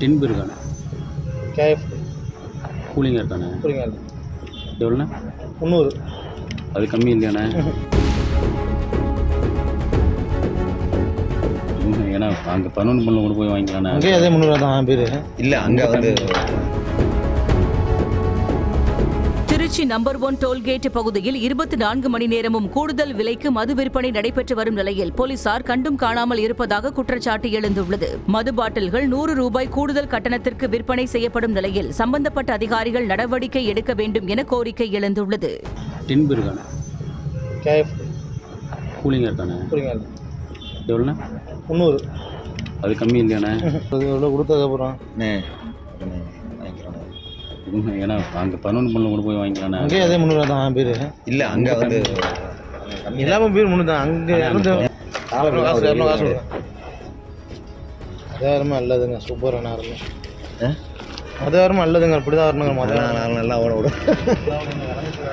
டின் இருக்காண்ணே, KF கூலிங்காக இருக்காண்ணே. புரியுங்க. எவ்வளோண்ணே? 300. அது கம்மி இல்லையாண்ணே? ஏன்னா அங்கே 11 பண்ணல கூட போய் வாங்கிக்கலாண்ணே. அங்கேயே அதே 300 தான் பேர். இல்லை அங்கே வந்து திருச்சி நம்பர் 1 டோல்கேட் பகுதியில் 24 மணி நேரமும் கூடுதல் விலைக்கு மது விற்பனை நடைபெற்று வரும் நிலையில் போலீசார் கண்டும் காணாமல் இருப்பதாக குற்றச்சாட்டு எழுந்துள்ளது. மது பாட்டில்கள் 100 ரூபாய் கூடுதல் கட்டணத்திற்கு விற்பனை செய்யப்படும் நிலையில் சம்பந்தப்பட்ட அதிகாரிகள் நடவடிக்கை எடுக்க வேண்டும் என கோரிக்கை எழுந்துள்ளது. டின் இருக்காண்ணே, கேஎஃப் கூலிங்காக இருக்காண்ணே. புரியுங்க. எவ்வளோண்ணே? 300. அது கம்மி இல்லையாண்ணே? அது எவ்வளோ கொடுத்ததுக்கப்புறம் வாங்கிக்கிறோம். ஏன்னா அங்கே 11 பண்ணல கூட போய் வாங்கிக்கலாண்ணே. அங்கேயே அதே 300 தான் பேர். இல்லை அங்கே வந்து எல்லாமே பேர் 300 தான். அங்கே 200 காசு காசு. அதாயிரமா நல்லதுங்க, சூப்பரான ஆரம்பம். அதாயிரமா நல்லதுங்க, அப்படி தான் வரணுங்க. நல்லா ஓட விடும்.